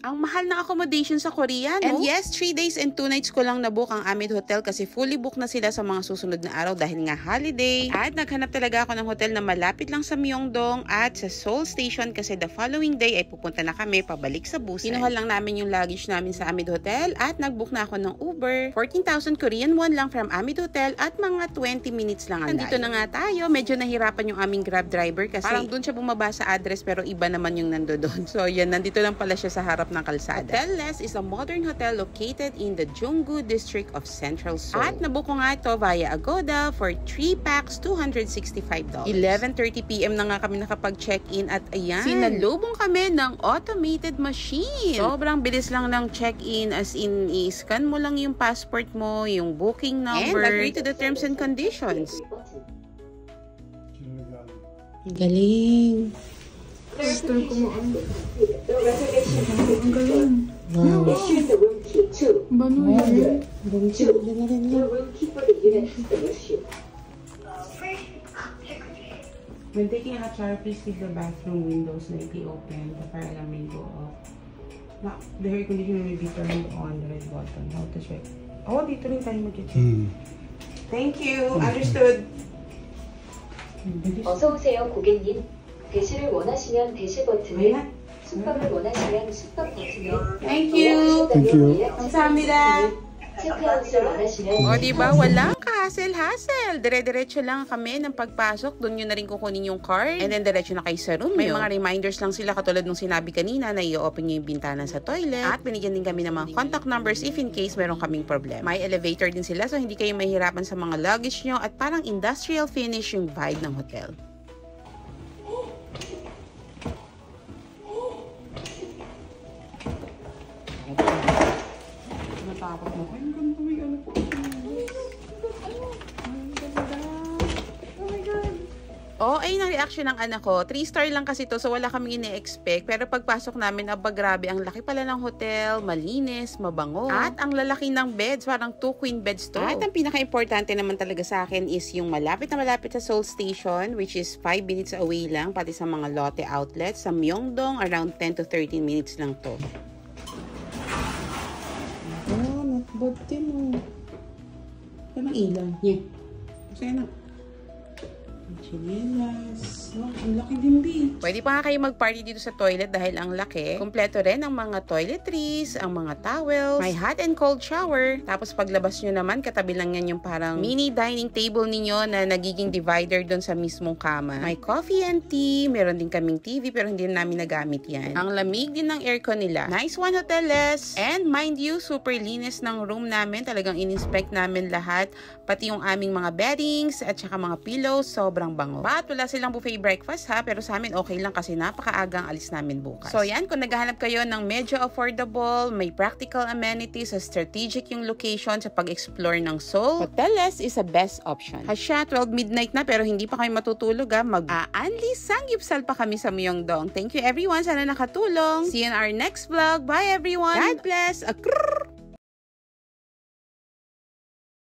Ang mahal ng accommodation sa Korea, no? And yes, 3 days and 2 nights ko lang nabook ang Amid Hotel kasi fully book na sila sa mga susunod na araw dahil nga holiday. At naghanap talaga ako ng hotel na malapit lang sa Myeongdong at sa Seoul Station kasi the following day ay pupunta na kami pabalik sa Busan. Kinuha lang namin yung luggage namin sa Amid Hotel at nagbook na ako ng Uber. 14,000 Korean won lang from Amid Hotel at mga 20 minutes lang ang nandito na nga tayo. Medyo nahirapan yung aming Grab driver kasi parang doon siya bumaba sa address pero iba naman yung nando doon. So yan, nandito lang pala siya sa harap ng kalsada. Hotel Les is a modern hotel located in the Junggu district of Central Seoul. At nabook ko nga ito via Agoda for 3 packs, $265. 11:30 PM na nga kami nakapag-check-in at ayan, sinalubong kami ng automated machine. Sobrang bilis lang ng check-in, as in i-scan mo lang yung passport mo, yung booking number, and agree to the terms and conditions. Galing. Gusto ko mo ang galing. Wow. Bano yan? When taking a shower, please keep the bathroom windows slightly open. The fire alarm may go off. Now, the air conditioner will be turned on, the red button. How to check? Oh, dito rin tayo mag-check. Thank you. Understood. 어서 오세요, 고객님. 대시를 원하시면 대시 버튼을, 숙박을 원하시면 숙박 버튼을, Thank you. 감사합니다. 체크아웃을 원하시면 O, diba? Walang ka-hassle-hassle. Dire-diretso lang kami ng pagpasok. Doon nyo na rin kukunin yung card. And then, diretso na kayo sa room. May mga reminders lang sila katulad nung sinabi kanina na i-open nyo yung bintana sa toilet. At binigyan din kami ng mga contact numbers if in case meron kaming problema. May elevator din sila so hindi kayo mahirapan sa mga luggage nyo at parang industrial finish yung vibe ng hotel. Natakot mo. Ay, ang ganda. May ano po. Oh, ayun ang reaction ng anak ko. 3-star lang kasi to, so wala kaming ine-expect. Pero pagpasok namin, aba grabe, ang laki pala ng hotel, malinis, mabango. At ang lalaki ng beds, parang 2 queen beds to. At ang pinaka-importante naman talaga sa akin is yung malapit na malapit sa Seoul Station, which is 5 minutes away lang, pati sa mga Lotte outlets. Sa Myeongdong, around 10 to 13 minutes lang to. Oh, not bad din oh. Parang ilang. Yeah. Kasi na. Chinelas. Oh, ang laki din, B. Pwede pa nga kayo mag-party dito sa toilet dahil ang laki. Kompleto rin ang mga toiletries, ang mga towels, may hot and cold shower. Tapos paglabas nyo naman, katabi lang yan yung parang mini dining table ninyo na nagiging divider doon sa mismong kama. May coffee and tea. Meron din kaming TV pero hindi namin nagamit yan. Ang lamig din ng aircon nila. Nice one, Hoteles. And mind you, super linis ng room namin. Talagang in-inspect namin lahat. Pati yung aming mga beddings at saka mga pillows. Sobrang bango. But wala silang buffet breakfast ha, pero sa amin okay lang kasi napakaagang alis namin bukas. So yan, kung naghahanap kayo ng medyo affordable, may practical amenities, strategic yung location sa pag-explore ng Seoul, Hoteles is a best option. Hasya, 12 midnight na pero hindi pa kayo matutulog ha, mag-aanli sanggipsal pa kami sa Myeongdong. Thank you everyone, sana nakatulong. See you in our next vlog. Bye everyone. God bless.